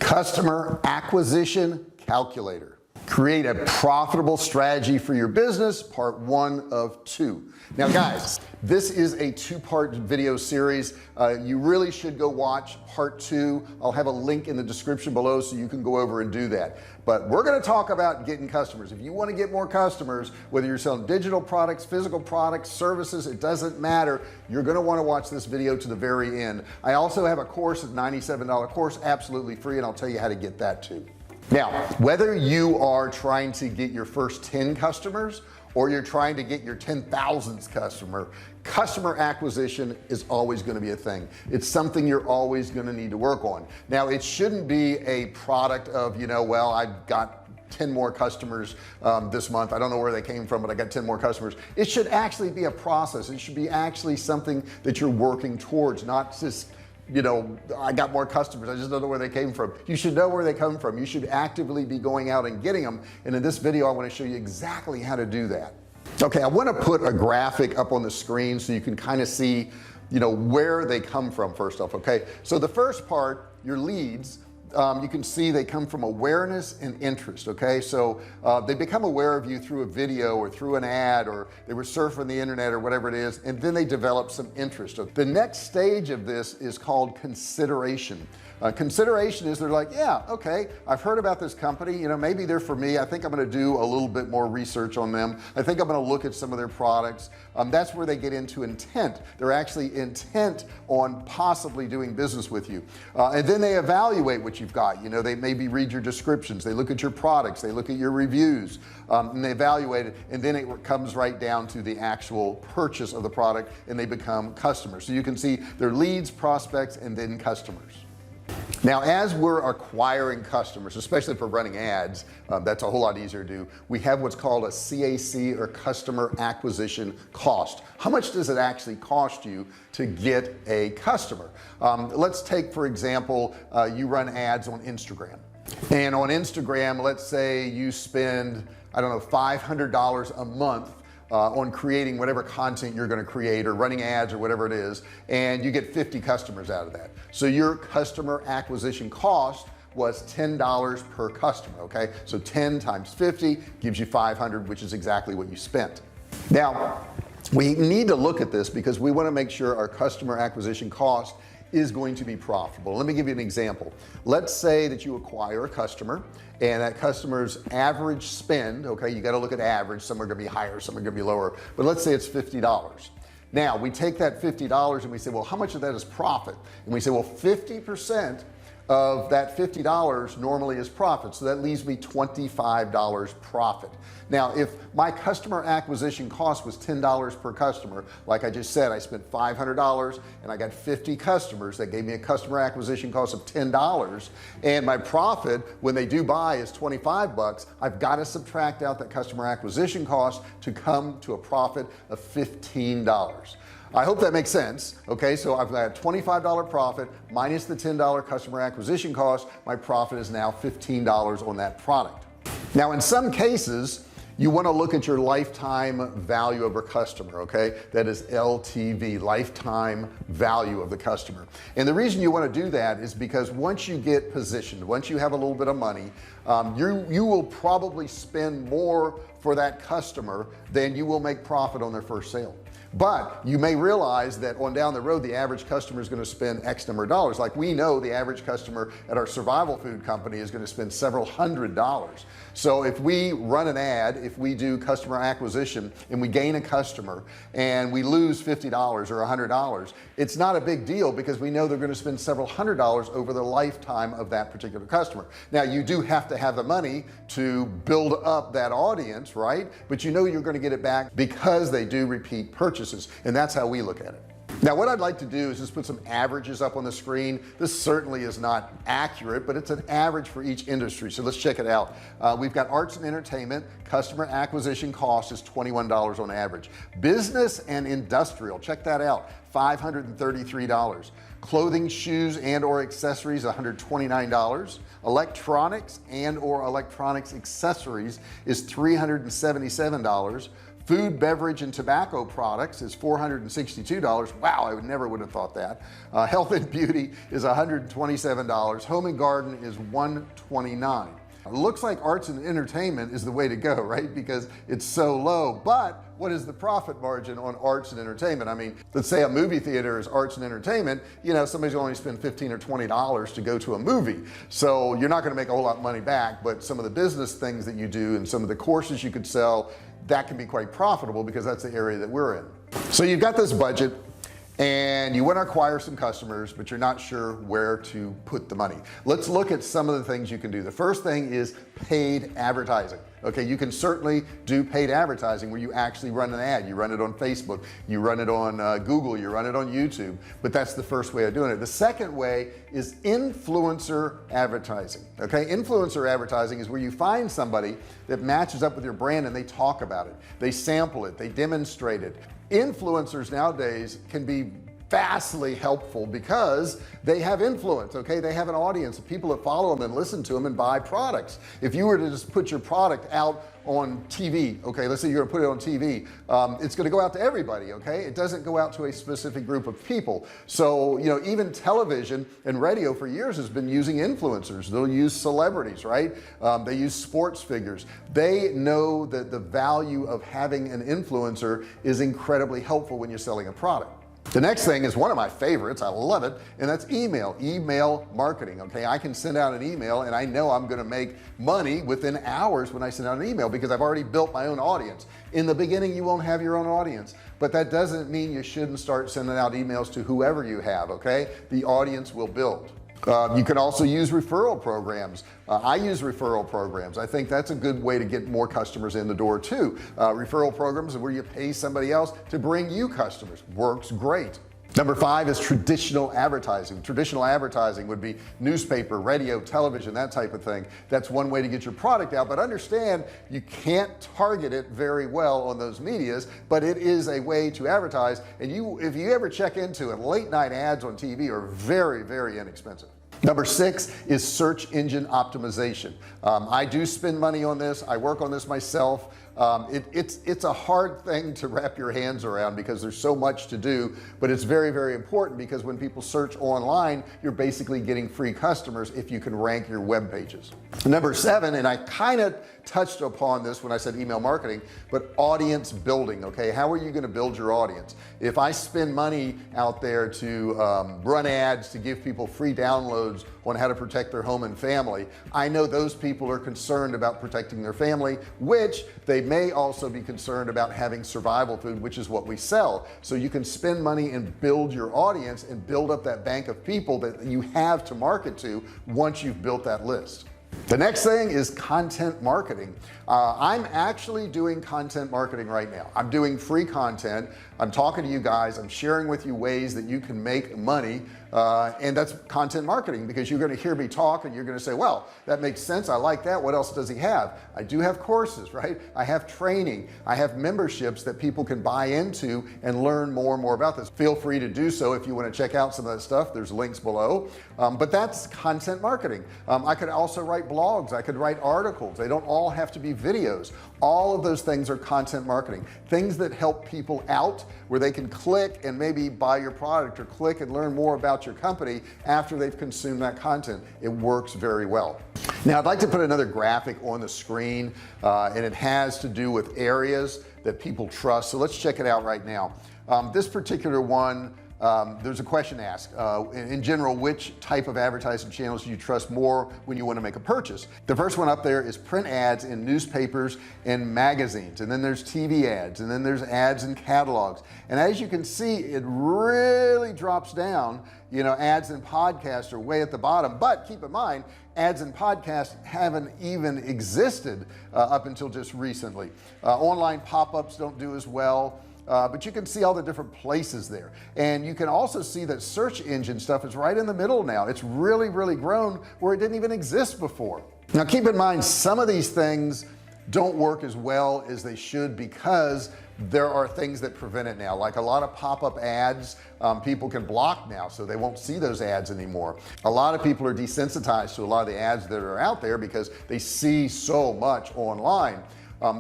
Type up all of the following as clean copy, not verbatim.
Customer acquisition calculator. Create a profitable strategy for your business, part 1 of 2. Now guys, this is a 2-part video series. You really should go watch part 2. I'll have a link in the description below so you can go over and do that. But we're going to talk about getting customers. If you want to get more customers, whether you're selling digital products, physical products, services, it doesn't matter. You're going to want to watch this video to the very end. I also have a course, a $97 course, absolutely free, and I'll tell you how to get that too. Now, whether you are trying to get your first 10 customers or you're trying to get your 10,000th customer, customer acquisition is always going to be a thing. It's something you're always going to need to work on. Now, it shouldn't be a product of, well, I've got 10 more customers this month. I don't know where they came from, but I got 10 more customers. It should actually be a process. It should be actually something that you're working towards, not just I got more customers, I just don't know where they came from. You should know where they come from. You should actively be going out and getting them, and in this video I want to show you exactly how to do that. Okay, I want to put a graphic up on the screen so you can kind of see where they come from first off. Okay, so the first part, your leads, you can see they come from awareness and interest. Okay, so they become aware of you through a video or through an ad, or they were surfing the internet or whatever it is, and then they develop some interest. The next stage of this is called consideration. Consideration is they're like, yeah, okay, I've heard about this company, maybe they're for me. I think I'm going to do a little bit more research on them. I think I'm going to look at some of their products. That's where they get into intent. They're actually intent on possibly doing business with you, and then they evaluate what you've got. They maybe read your descriptions, they look at your products, they look at your reviews, and they evaluate it, and then it comes right down to the actual purchase of the product, and they become customers. So you can see their leads, prospects, and then customers. Now, as we're acquiring customers, especially for running ads, that's a whole lot easier to do. We have what's called a CAC, or customer acquisition cost. How much does it actually cost you to get a customer? Let's take, for example, you run ads on Instagram, and on Instagram, let's say you spend, I don't know, $500 a month on creating whatever content you're going to create, or running ads, or whatever it is, and you get 50 customers out of that. So your customer acquisition cost was $10 per customer. Okay, so 10 times 50 gives you 500, which is exactly what you spent. Now we need to look at this because we want to make sure our customer acquisition cost is going to be profitable. Let me give you an example. Let's say that you acquire a customer, and that customer's average spend, okay, you got to look at average, some are going to be higher, some are going to be lower, but let's say it's $50. Now we take that $50 and we say, well, how much of that is profit? And we say, well, 50% of that $50 normally is profit, so that leaves me $25 profit. Now if my customer acquisition cost was $10 per customer, like I just said, I spent $500 and I got 50 customers, that gave me a customer acquisition cost of $10, and my profit when they do buy is 25 bucks. I've got to subtract out that customer acquisition cost to come to a profit of $15. I hope that makes sense. Okay, so I've got a $25 profit minus the $10 customer acquisition cost. My profit is now $15 on that product. Now in some cases you want to look at your lifetime value of a customer. Okay, that is LTV, lifetime value of the customer. And the reason you want to do that is because once you get positioned, once you have a little bit of money, you will probably spend more for that customer than you will make profit on their first sale. But you may realize that on down the road the average customer is going to spend X number of dollars. Like we know the average customer at our survival food company is going to spend several $100s. So if we run an ad, if we do customer acquisition and we gain a customer and we lose $50 or $100, it's not a big deal because we know they're going to spend several $100s over the lifetime of that particular customer. Now you do have to have the money to build up that audience, right? But you're going to get it back because they do repeat purchases, and that's how we look at it. Now what I'd like to do is just put some averages up on the screen. This certainly is not accurate, but it's an average for each industry, so let's check it out. We've got arts and entertainment. Customer acquisition cost is $21 on average. Business and industrial, check that out, $533. Clothing, shoes, and or accessories, $129. Electronics and or electronics accessories is $377. Food, beverage, and tobacco products is $462. Wow, I would have thought that. Health and beauty is $127. Home and garden is $129. It looks like arts and entertainment is the way to go, right? Because it's so low. But what is the profit margin on arts and entertainment? I mean, let's say a movie theater is arts and entertainment, you know, somebody's only spend $15 or $20 to go to a movie, so you're not going to make a whole lot of money back. But some of the business things that you do and some of the courses you could sell, that can be quite profitable, because that's the area that we're in. So you've got this budget and you want to acquire some customers, but you're not sure where to put the money. Let's look at some of the things you can do. The first thing is paid advertising. Okay, you can certainly do paid advertising where you actually run an ad. You run it on Facebook, you run it on Google, you run it on YouTube, but that's the first way of doing it. The second way is influencer advertising. Okay, influencer advertising is where you find somebody that matches up with your brand and they talk about it, they sample it, they demonstrate it. Influencers nowadays can be vastly helpful because they have influence. Okay, they have an audience of people that follow them and listen to them and buy products. If you were to just put your product out on TV, okay, let's say you're gonna put it on TV, it's gonna go out to everybody. Okay, it doesn't go out to a specific group of people. So, you know, even television and radio for years has been using influencers. They'll use celebrities, right? They use sports figures. They know that the value of having an influencer is incredibly helpful when you're selling a product. The next thing is one of my favorites, I love it, and that's email marketing. Okay, I can send out an email and I know I'm going to make money within hours when I send out an email, because I've already built my own audience. In the beginning you won't have your own audience, but that doesn't mean you shouldn't start sending out emails to whoever you have. Okay, the audience will build. You can also use referral programs. I use referral programs. I think that's a good way to get more customers in the door too. Referral programs are where you pay somebody else to bring you customers. Works great. Number 5 is traditional advertising. Traditional advertising would be newspaper, radio, television, that type of thing. That's one way to get your product out, but understand you can't target it very well on those medias, but it is a way to advertise. And if you ever check into it, late night ads on TV are very, very inexpensive. Number 6 is search engine optimization. I do spend money on this. I work on this myself. It's a hard thing to wrap your hands around because there's so much to do, but it's very, very important, because when people search online, you're basically getting free customers if you can rank your web pages. Number 7, and I kind of touched upon this when I said email marketing, but audience building. Okay, how are you going to build your audience? If I spend money out there to run ads to give people free downloads on how to protect their home and family, I know those people are concerned about protecting their family, which they may also be concerned about having survival food, which is what we sell. So you can spend money and build your audience and build up that bank of people that you have to market to once you've built that list. The next thing is content marketing. I'm actually doing content marketing right now. I'm doing free content. I'm talking to you guys. I'm sharing with you ways that you can make money, and that's content marketing, because you're going to hear me talk and you're going to say, well, that makes sense, I like that, what else does he have? I do have courses, right? I have training, I have memberships that people can buy into and learn more and more about this. Feel free to do so if you want to check out some of that stuff. There's links below, but that's content marketing. I could also write blogs, I could write articles. They don't all have to be videos. All of those things are content marketing, things that help people out where they can click and maybe buy your product, or click and learn more about your company after they've consumed that content. It works very well. Now I'd like to put another graphic on the screen, and it has to do with areas that people trust. So let's check it out right now. This particular one, there's a question asked, in general, which type of advertising channels do you trust more when you want to make a purchase? The first one up there is print ads in newspapers and magazines, and then there's TV ads, and then there's ads in catalogs. And as you can see, it really drops down. You know, ads and podcasts are way at the bottom, but keep in mind, ads and podcasts haven't even existed up until just recently. Online pop-ups don't do as well. But you can see all the different places there, and you can also see that search engine stuff is right in the middle now. It's really grown where it didn't even exist before. Now keep in mind, some of these things don't work as well as they should because there are things that prevent it now, like a lot of pop-up ads. People can block now, so they won't see those ads anymore. A lot of people are desensitized to a lot of the ads that are out there because they see so much online.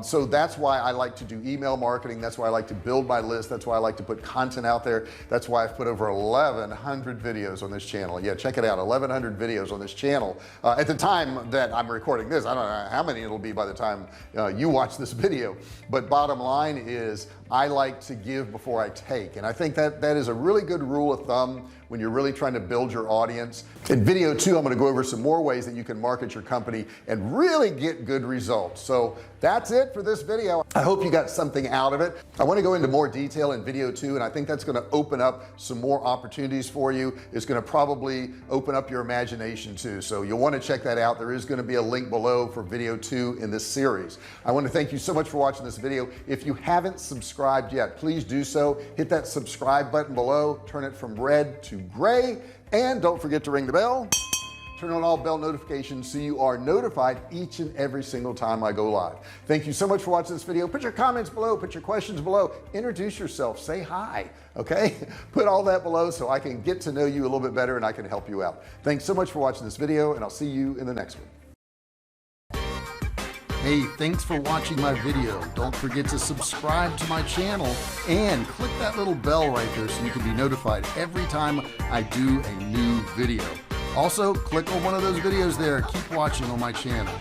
So that's why I like to do email marketing. That's why I like to build my list. That's why I like to put content out there. That's why I've put over 1,100 videos on this channel. Yeah, check it out, 1,100 videos on this channel. At the time that I'm recording this, I don't know how many it'll be by the time you watch this video, but bottom line is I like to give before I take, and I think that is a really good rule of thumb when you're really trying to build your audience. In video 2 I'm going to go over some more ways that you can market your company and really get good results. So that's it for this video. I hope you got something out of it. I want to go into more detail in video 2, and I think that's going to open up some more opportunities for you. It's going to probably open up your imagination too, so you'll want to check that out. There is going to be a link below for video 2 in this series. I want to thank you so much for watching this video. If you haven't subscribed yet, please do so. Hit that subscribe button below, turn it from red to gray, and don't forget to ring the bell. Turn on all bell notifications so you are notified each and every single time I go live. Thank you so much for watching this video. Put your comments below, put your questions below, introduce yourself, say hi, okay? Put all that below so I can get to know you a little bit better and I can help you out. Thanks so much for watching this video, and I'll see you in the next one. Hey, thanks for watching my video. Don't forget to subscribe to my channel and click that little bell right there so you can be notified every time I do a new video. Also, click on one of those videos there. Keep watching on my channel.